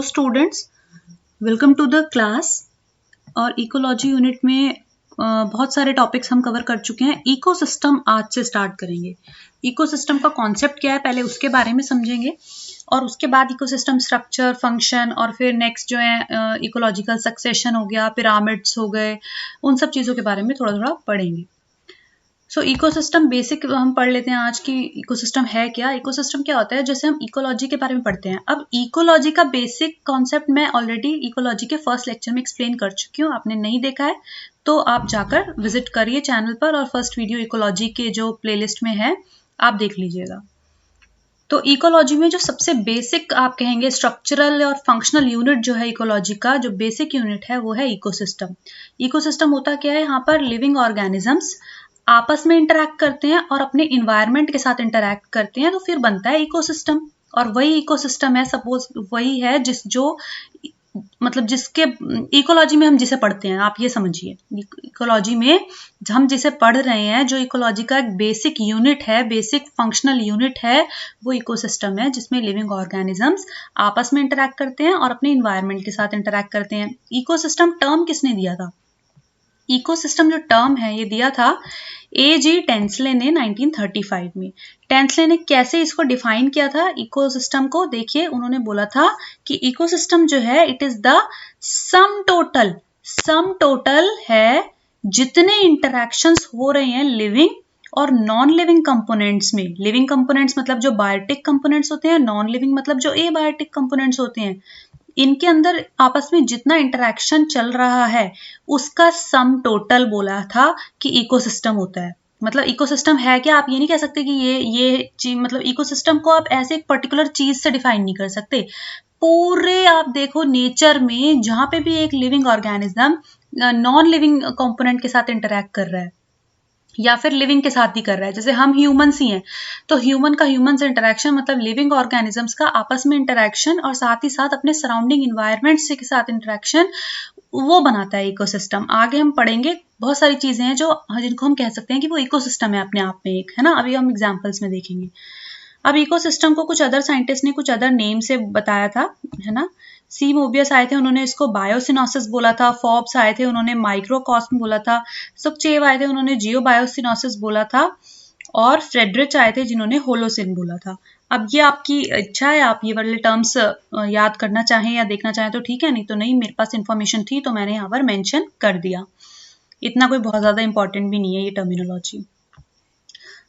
Hello students, welcome to the class. और ecology unit में बहुत सारे टॉपिक्स हम कवर कर चुके हैं। इकोसिस्टम आज से स्टार्ट करेंगे। इकोसिस्टम का कॉन्सेप्ट क्या है पहले उसके बारे में समझेंगे और उसके बाद इकोसिस्टम स्ट्रक्चर, फंक्शन और फिर नेक्स्ट जो है इकोलॉजिकल सक्सेशन हो गया, पिरामिड्स हो गए, उन सब चीज़ों के बारे में थोड़ा थोड़ा पढ़ेंगे। सो इकोसिस्टम बेसिक हम पढ़ लेते हैं आज की। इकोसिस्टम है क्या? इकोसिस्टम क्या होता है? जैसे हम इकोलॉजी के बारे में पढ़ते हैं। अब इकोलॉजी का बेसिक कॉन्सेप्ट मैं ऑलरेडी इकोलॉजी के फर्स्ट लेक्चर में एक्सप्लेन कर चुकी हूँ। आपने नहीं देखा है तो आप जाकर विजिट करिए चैनल पर और फर्स्ट वीडियो इकोलॉजी के जो प्लेलिस्ट में है आप देख लीजिएगा। तो इकोलॉजी में जो सबसे बेसिक आप कहेंगे स्ट्रक्चरल और फंक्शनल यूनिट जो है इकोलॉजी का जो बेसिक यूनिट है वो है इकोसिस्टम। इकोसिस्टम होता क्या है? यहाँ पर लिविंग ऑर्गेनिजम्स आपस में इंटरैक्ट करते हैं और अपने इन्वायरमेंट के साथ इंटरैक्ट करते हैं तो फिर बनता है इकोसिस्टम। और वही इकोसिस्टम है, सपोज वही है जिसके इकोलॉजी में हम जिसे पढ़ते हैं, आप ये समझिए इकोलॉजी में हम जिसे पढ़ रहे हैं, जो इकोलॉजी का एक बेसिक यूनिट है, बेसिक फंक्शनल यूनिट है, वो इकोसिस्टम है जिसमें लिविंग ऑर्गेनिजम्स आपस में इंटरैक्ट करते हैं और अपने इन्वायरमेंट के साथ इंटरैक्ट करते हैं। इकोसिस्टम टर्म किसने दिया था? इकोसिस्टम जो टर्म है ये दिया था A.G. टेंसले ने 1935 में। टेंसले ने कैसे इसको डिफाइन किया था इकोसिस्टम को? देखिए, उन्होंने बोला था कि इकोसिस्टम जो है it is the sum total है जितने इंटरैक्शंस हो रहे हैं लिविंग और नॉन लिविंग कंपोनेंट्स में। लिविंग कंपोनेंट्स मतलब जो बायोटिक कंपोनेंट्स होते हैं, नॉन लिविंग मतलब जो एबायोटिक कंपोनेंट्स होते हैं। इनके अंदर आपस में जितना इंटरैक्शन चल रहा है उसका सम टोटल बोला था कि इकोसिस्टम होता है। मतलब इकोसिस्टम है क्या? आप ये नहीं कह सकते कि ये चीज, मतलब इकोसिस्टम को आप ऐसे एक पर्टिकुलर चीज से डिफाइन नहीं कर सकते। पूरे आप देखो नेचर में जहां पे भी एक living organism non living component के साथ इंटरैक्ट कर रहा है या फिर लिविंग के साथ ही कर रहा है, जैसे हम ह्यूमंस ही हैं तो ह्यूमन का ह्यूमन से इंटरैक्शन मतलब लिविंग ऑर्गेनिजम्स का आपस में इंटरैक्शन और साथ ही साथ अपने सराउंडिंग इन्वायरमेंट से के साथ इंटरैक्शन, वो बनाता है इकोसिस्टम। आगे हम पढ़ेंगे बहुत सारी चीजें हैं जिनको हम कह सकते हैं कि वो इकोसिस्टम है अपने आप में एक, है ना। अभी हम एग्जाम्पल्स में देखेंगे। अब इकोसिस्टम को कुछ अदर साइंटिस्ट ने कुछ अदर नेम से बताया था, है ना। सी मोबियस आए थे, उन्होंने इसको बायोसिनोसिस बोला था। फॉब्स आए थे, उन्होंने माइक्रोकॉस्म बोला था। सुकचेव आए थे, उन्होंने जियोबायोसिनोसिस बोला था। और फ्रेडरिच आए थे जिन्होंने होलोसिन बोला था। अब ये आपकी इच्छा है, आप ये वाले टर्म्स याद करना चाहें या देखना चाहें तो ठीक है, नहीं तो नहीं। मेरे पास इंफॉर्मेशन थी तो मैंने यहाँ पर मेंशन कर दिया। इतना कोई बहुत ज्यादा इंपॉर्टेंट भी नहीं है ये टर्मिनोलॉजी।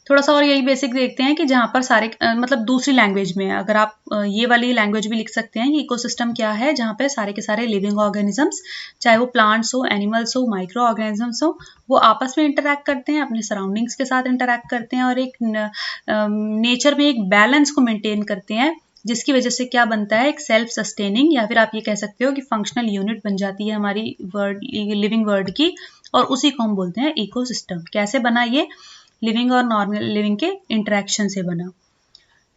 थोड़ा सा और यही बेसिक देखते हैं कि जहाँ पर सारे मतलब दूसरी लैंग्वेज में है, अगर आप ये वाली लैंग्वेज भी लिख सकते हैं कि इकोसिस्टम क्या है, जहाँ पे सारे के सारे लिविंग ऑर्गेनिजम्स, चाहे वो प्लांट्स हो, एनिमल्स हो, माइक्रो ऑर्गेनिजम्स हो, वो आपस में इंटरैक्ट करते हैं, अपने सराउंडिंग्स के साथ इंटरैक्ट करते हैं और एक नेचर में एक बैलेंस को मेंटेन करते हैं, जिसकी वजह से क्या बनता है, एक सेल्फ सस्टेनिंग या फिर आप ये कह सकते हो कि फंक्शनल यूनिट बन जाती है हमारी लिविंग वर्ल्ड की, और उसी को हम बोलते हैं इकोसिस्टम। कैसे बना ये? लिविंग और नॉन लिविंग के इंटरेक्शन से बना,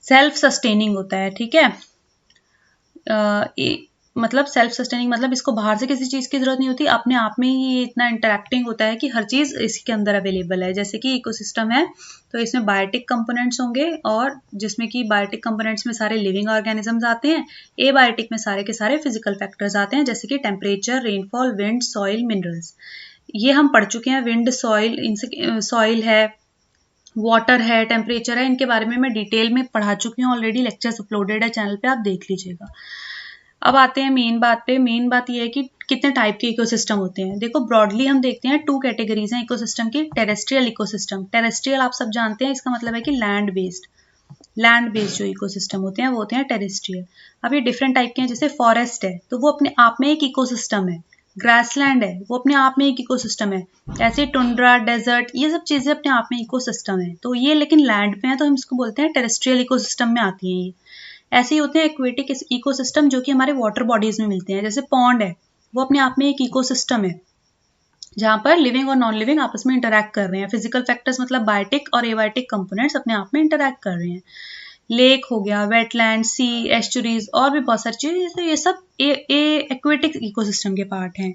सेल्फ सस्टेनिंग होता है, ठीक है। मतलब सेल्फ सस्टेनिंग मतलब इसको बाहर से किसी चीज की जरूरत नहीं होती, अपने आप में ही इतना इंटरेक्टिंग होता है कि हर चीज इसके अंदर अवेलेबल है। जैसे कि इकोसिस्टम है तो इसमें बायोटिक कंपोनेंट्स होंगे और जिसमें कि बायोटिक कंपोनेंट्स में सारे लिविंग ऑर्गेनिजम्स आते हैं, एबायोटिक में सारे के सारे फिजिकल फैक्टर्स आते हैं, जैसे कि temperature, rainfall, wind, soil, minerals. ये हम पढ़ चुके हैं। विंड, सॉइल, इनसे सॉइल है, वाटर है, टेम्परेचर है, इनके बारे में मैं डिटेल में पढ़ा चुकी हूँ ऑलरेडी। लेक्चर्स अपलोडेड है चैनल पे, आप देख लीजिएगा। अब आते हैं मेन बात पे। मेन बात ये है कि कितने टाइप के इकोसिस्टम होते हैं। देखो ब्रॉडली हम देखते हैं 2 कैटेगरीज हैं इकोसिस्टम की। टेरेस्ट्रियल इकोसिस्टम, टेरेस्ट्रियल आप सब जानते हैं, इसका मतलब है कि लैंड बेस्ड जो इकोसिस्टम होते हैं वो होते हैं टेरेस्ट्रियल। अब ये डिफरेंट टाइप के हैं। जैसे फॉरेस्ट है तो वो अपने आप में एक इकोसिस्टम है, ग्रासलैंड है वो अपने आप में एक इकोसिस्टम है, ऐसे टुंड्रा, डेजर्ट, ये सब चीजें अपने आप में इकोसिस्टम है। तो ये लेकिन लैंड पे है तो हम इसको बोलते हैं टेरेस्ट्रियल इकोसिस्टम में आती है ये। ऐसे ही होते हैं एक्वेटिक इकोसिस्टम जो कि हमारे वाटर बॉडीज में मिलते हैं। जैसे पॉन्ड है वो अपने आप में एक इकोसिस्टम है जहां पर लिविंग और नॉन लिविंग आपस में इंटरैक्ट कर रहे हैं। फिजिकल फैक्टर्स मतलब बायोटिक और एबायोटिक कंपोनेंट्स अपने आप में इंटरैक्ट कर रहे हैं। लेक हो गया, वेटलैंड, सी, एस्चुरीज और भी बहुत सारी चीजें, तो ये सब एक्वेटिक इकोसिस्टम के पार्ट हैं।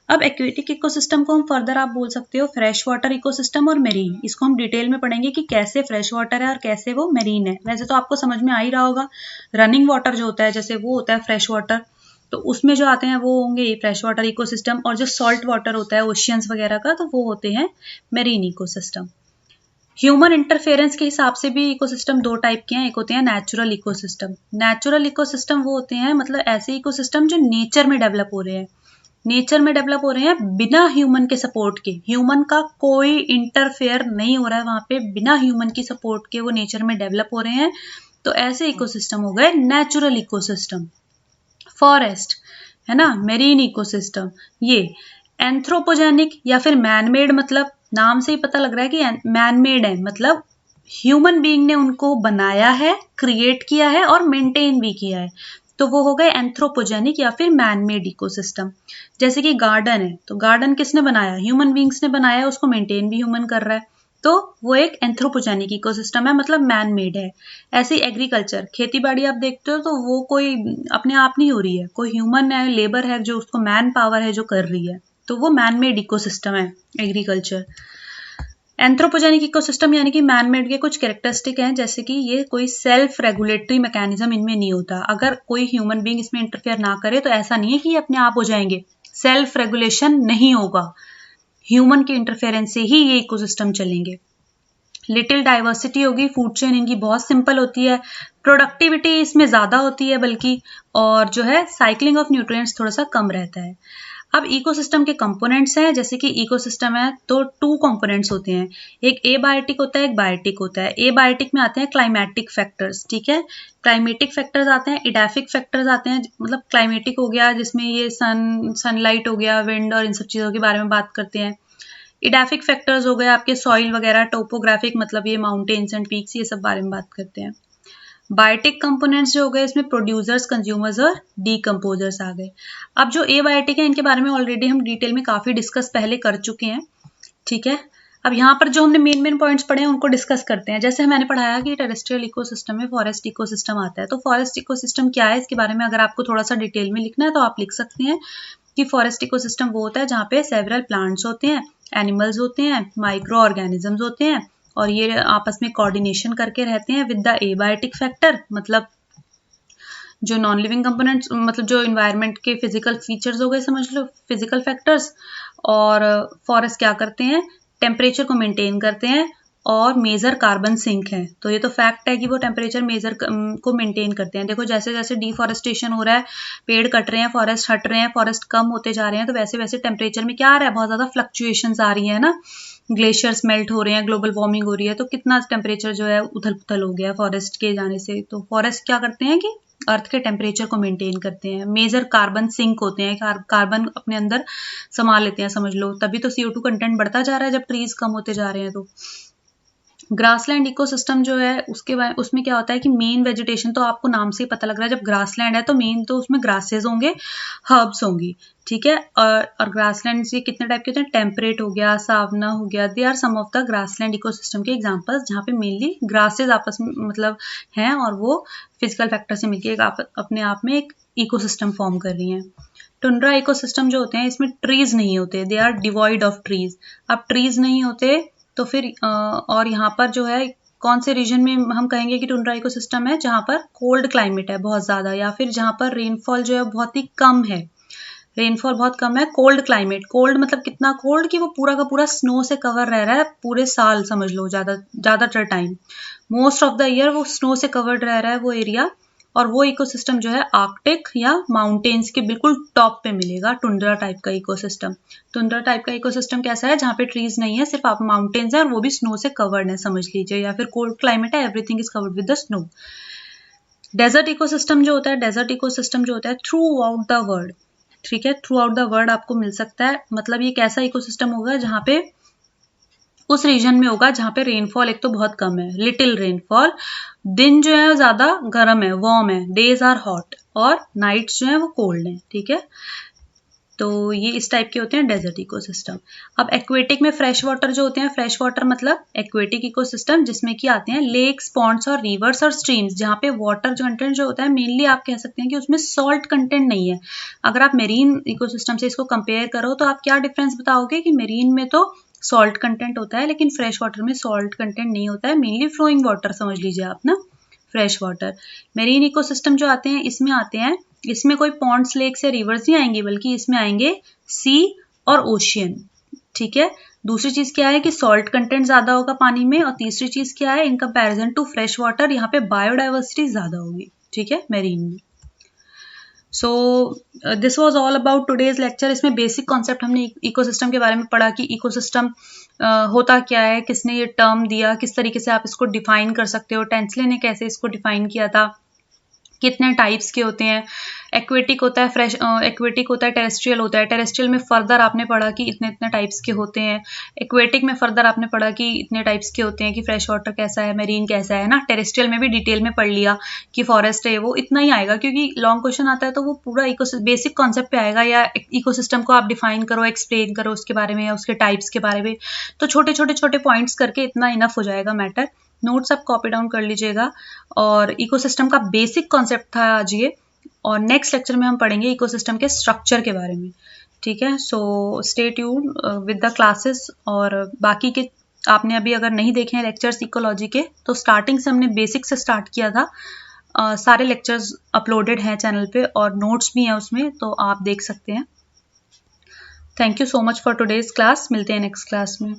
अब एक्वेटिक इकोसिस्टम को हम फर्दर आप बोल सकते हो फ्रेश वाटर इकोसिस्टम और मेरीन। इसको हम डिटेल में पढ़ेंगे कि कैसे फ्रेश वाटर है और कैसे वो मेरीन है। वैसे तो आपको समझ में आ ही रहा होगा। रनिंग वाटर जो होता है जैसे वो होता है फ्रेश वाटर, तो उसमें जो आते हैं वो होंगे फ्रेश वाटर इकोसिस्टम, और जो सॉल्ट वाटर होता है ओशियंस वगैरह का, तो वो होते हैं मेरीन इकोसिस्टम। ह्यूमन इंटरफेरेंस के हिसाब से भी इकोसिस्टम दो टाइप के हैं, एक होते हैं नेचुरल इकोसिस्टम। नेचुरल इकोसिस्टम वो होते हैं मतलब ऐसे इकोसिस्टम जो नेचर में डेवलप हो रहे हैं, नेचर में डेवलप हो रहे हैं बिना ह्यूमन के सपोर्ट के, ह्यूमन का कोई इंटरफेयर नहीं हो रहा है वहां पे, बिना ह्यूमन की सपोर्ट के वो नेचर में डेवलप हो रहे हैं, तो ऐसे इकोसिस्टम हो गए नेचुरल इकोसिस्टम। फॉरेस्ट है ना, मेरीन इकोसिस्टम। ये एंथ्रोपोजेनिक या फिर मैनमेड, मतलब नाम से ही पता लग रहा है कि मैनमेड है, मतलब ह्यूमन बीइंग ने उनको बनाया है, क्रिएट किया है और मेंटेन भी किया है, तो वो हो गए एंथ्रोपोजेनिक या फिर मैनमेड इकोसिस्टम। जैसे कि गार्डन है, तो गार्डन किसने बनाया, ह्यूमन बीइंग्स ने बनाया, उसको मेंटेन भी ह्यूमन कर रहा है, तो वो एक एंथ्रोपोजेनिक इकोसिस्टम है, मतलब मैन मेड है। ऐसे एग्रीकल्चर, खेती बाड़ी आप देखते हो तो वो कोई अपने आप नहीं हो रही है, कोई ह्यूमन है, लेबर है जो उसको मैन पावर है जो कर रही है, तो वो मैन मेड इकोसिस्टम है एग्रीकल्चर। एंथ्रोपोजेनिक इकोसिस्टम यानी कि मैनमेड के कुछ कैरेक्टरिस्टिक हैं, जैसे कि ये कोई सेल्फ रेगुलेटरी मैकेनिज्म इनमें नहीं होता, अगर कोई ह्यूमन बीइंग इसमें इंटरफेयर ना करे तो ऐसा नहीं है कि ये अपने आप हो जाएंगे, सेल्फ रेगुलेशन नहीं होगा, ह्यूमन के इंटरफेरेंस से ही ये इकोसिस्टम चलेंगे। लिटिल डाइवर्सिटी होगी, फूड चेन इनकी बहुत सिंपल होती है, प्रोडक्टिविटी इसमें ज्यादा होती है बल्कि, और जो है साइक्लिंग ऑफ न्यूट्रिएंट्स थोड़ा सा कम रहता है। अब इकोसिस्टम के कंपोनेंट्स हैं, जैसे कि इकोसिस्टम है तो टू कंपोनेंट्स होते हैं, एक एबायोटिक होता है, एक बायोटिक होता है। एबायोटिक में आते हैं क्लाइमेटिक फैक्टर्स, ठीक है, क्लाइमेटिक फैक्टर्स आते हैं, इडाफिक फैक्टर्स आते हैं, मतलब क्लाइमेटिक हो गया जिसमें ये सनलाइट हो गया, विंड और इन सब चीजों के बारे में बात करते हैं। इडाफिक फैक्टर्स हो गए आपके सॉइल वगैरह, टोपोग्राफिक मतलब ये माउंटेन्स एंड पीक्स, ये सब बारे में बात करते हैं। बायोटिक कंपोनेंट्स जो हो गए इसमें प्रोड्यूसर्स, कंज्यूमर्स और डीकम्पोजर्स आ गए। अब जो एबायोटिक है इनके बारे में ऑलरेडी हम डिटेल में काफी डिस्कस पहले कर चुके हैं, ठीक है। अब यहाँ पर जो हमने मेन पॉइंट्स पढ़े हैं उनको डिस्कस करते हैं। जैसे मैंने पढ़ाया कि टेरेस्ट्रियल इकोसिस्टम में फॉरेस्ट इकोसिस्टम आता है, तो फॉरेस्ट इकोसिस्टम क्या है इसके बारे में अगर आपको थोड़ा सा डिटेल में लिखना है तो आप लिख सकते हैं कि फॉरेस्ट इकोसिस्टम वो होता है जहाँ पे सेवरल प्लांट्स होते हैं, एनिमल्स होते हैं, माइक्रो ऑर्गेनिजम्स होते हैं, और ये आपस में कोऑर्डिनेशन करके रहते हैं विद द एबायोटिक फैक्टर, मतलब जो नॉन लिविंग कंपोनेंट्स, मतलब जो इन्वायरमेंट के फिजिकल फीचर्स हो गए समझ लो, फिजिकल फैक्टर्स। और फॉरेस्ट क्या करते हैं, टेम्परेचर को मेंटेन करते हैं और मेजर कार्बन सिंक है, तो ये तो फैक्ट है कि वो टेम्परेचर मेजर को मेंटेन करते हैं। देखो जैसे जैसे डिफॉरेस्टेशन हो रहा है, पेड़ कट रहे हैं, फॉरेस्ट हट रहे हैं, फॉरेस्ट कम होते जा रहे हैं, तो वैसे वैसे टेम्परेचर में क्या आ रहा है, बहुत ज्यादा फ्लक्चुएशंस आ रही है ना, ग्लेशियर्स मेल्ट हो रहे हैं, ग्लोबल वार्मिंग हो रही है, तो कितना टेम्परेचर जो है उथल पुथल हो गया फॉरेस्ट के जाने से। तो फॉरेस्ट क्या करते हैं कि अर्थ के टेम्परेचर को मेंटेन करते हैं, मेजर कार्बन सिंक होते हैं, कार्बन अपने अंदर समा लेते हैं समझ लो, तभी तो CO2 कंटेंट बढ़ता जा रहा है जब ट्रीज कम होते जा रहे हैं। तो ग्रासलैंड इकोसिस्टम जो है उसमें क्या होता है कि मेन वेजिटेशन, तो आपको नाम से ही पता लग रहा है जब ग्रासलैंड है तो मेन तो उसमें ग्रासेस होंगे, हर्ब्स होंगी, ठीक है। और ग्रासलैंड ये कितने टाइप के होते हैं, टेम्परेट हो गया, सावना हो गया, they are some of the grassland ecosystem के एग्जांपल्स, जहाँ पे मेनली ग्रासेस आपस में मतलब हैं और वो फिजिकल फैक्टर से मिलकर अपने आप में एक इकोसिस्टम फॉर्म कर रही हैं। टुंड्रा इकोसिस्टम जो होते हैं इसमें ट्रीज नहीं होते, they are devoid of trees. अब ट्रीज नहीं होते तो फिर और यहाँ पर जो है कौन से रीजन में हम कहेंगे कि टुंड्रा इकोसिस्टम है, जहाँ पर कोल्ड क्लाइमेट है बहुत ज्यादा, या फिर जहाँ पर रेनफॉल जो है बहुत ही कम है, रेनफॉल बहुत कम है। कोल्ड क्लाइमेट, कोल्ड मतलब कितना कोल्ड कि वो पूरा का पूरा स्नो से कवर रह रहा है पूरे साल समझ लो, ज्यादातर time, most of the year वो स्नो से कवर्ड रह रहा है वो एरिया। और वो इकोसिस्टम जो है आर्कटिक या माउंटेन्स के बिल्कुल टॉप पे मिलेगा, टुंड्रा टाइप का इकोसिस्टम। टुंड्रा टाइप का इकोसिस्टम कैसा है, जहाँ पे ट्रीज नहीं है, सिर्फ आप माउंटेन्स है और वो भी स्नो से कवर्ड है समझ लीजिए, या फिर कोल्ड क्लाइमेट है, everything is covered with the snow. Desert ecosystem जो होता है, डेजर्ट इकोसिस्टम जो होता है थ्रू आउट द वर्ल्ड, ठीक है, थ्रू आउट द वर्ल्ड आपको मिल सकता है, मतलब ये कैसा इकोसिस्टम होगा जहाँ पे उस रीजन में होगा जहाँ पे रेनफॉल एक तो बहुत कम है, लिटिल रेनफॉल, दिन जो है ज्यादा गर्म है, वार्म है, डेज आर हॉट, और नाइट्स जो है वो कोल्ड है, ठीक है। तो ये इस टाइप के होते हैं डेजर्ट इकोसिस्टम। अब एक्वेटिक में फ्रेश वाटर जो होते हैं, फ्रेश वाटर मतलब एक्वेटिक इकोसिस्टम जिसमें कि आते हैं लेक्स, पॉन्ड्स और रिवर्स और स्ट्रीम्स, जहाँ पे वाटर कंटेंट जो होता है मेनली आप कह सकते हैं कि उसमें सॉल्ट कंटेंट नहीं है। अगर आप मेरीन इकोसिस्टम से इसको कंपेयर करो तो आप क्या डिफरेंस बताओगे कि मेरीन में तो सॉल्ट कंटेंट होता है लेकिन फ्रेश वाटर में सॉल्ट कंटेंट नहीं होता है, मेनली फ्लोइंग वाटर समझ लीजिए आप ना, फ्रेश वाटर। मेरीन इकोसिस्टम जो आते हैं इसमें आते हैं इसमें कोई पॉन्ड्स, लेक्स या रिवर्स नहीं आएंगे, बल्कि इसमें आएंगे सी और ओशियन। ठीक है, दूसरी चीज क्या है कि सॉल्ट कंटेंट ज्यादा होगा पानी में, और तीसरी चीज क्या है, in comparison to fresh water यहाँ पे बायोडाइवर्सिटी ज्यादा होगी। ठीक है, मेरीन में। So this was all about today's lecture. इसमें बेसिक कॉन्सेप्ट हमने इकोसिस्टम के बारे में पढ़ा कि इकोसिस्टम होता क्या है, किसने ये टर्म दिया, किस तरीके से आप इसको डिफाइन कर सकते हो, टेंसले ने कैसे इसको डिफाइन किया था, कितने टाइप्स के होते हैं, एक्वेटिक होता है, फ्रेश एक्वेटिक होता है, टेरेस्ट्रियल होता है। टेरेस्ट्रियल में फर्दर आपने पढ़ा कि इतने इतने टाइप्स के होते हैं, एक्वेटिक में फर्दर आपने पढ़ा कि इतने टाइप्स के होते हैं, कि फ्रेश वाटर कैसा है, मेरीन कैसा है ना। टेरेस्ट्रियल में भी डिटेल में पढ़ लिया कि फॉरेस्ट है, वो इतना ही आएगा, क्योंकि लॉन्ग क्वेश्चन आता है तो वो पूरा बेसिक कॉन्सेप्ट पे आएगा, या इकोसिस्टम को आप डिफाइन करो, एक्सप्लेन करो उसके बारे में, या उसके टाइप्स के बारे में। तो छोटे छोटे छोटे पॉइंट्स करके इतना इनफ हो जाएगा मैटर। नोट्स आप कॉपी डाउन कर लीजिएगा। और इकोसिस्टम का बेसिक कॉन्सेप्ट था आज ये, और नेक्स्ट लेक्चर में हम पढ़ेंगे इकोसिस्टम के स्ट्रक्चर के बारे में। ठीक है, so stay tuned with the classes. और बाकी के आपने अभी अगर नहीं देखे हैं लेक्चर्स इकोलॉजी के, तो स्टार्टिंग से हमने बेसिक से स्टार्ट किया था। सारे लेक्चर्स अपलोडेड हैं चैनल पे, और नोट्स भी हैं उसमें, तो आप देख सकते हैं। Thank you so much for today's class. मिलते हैं नेक्स्ट क्लास में।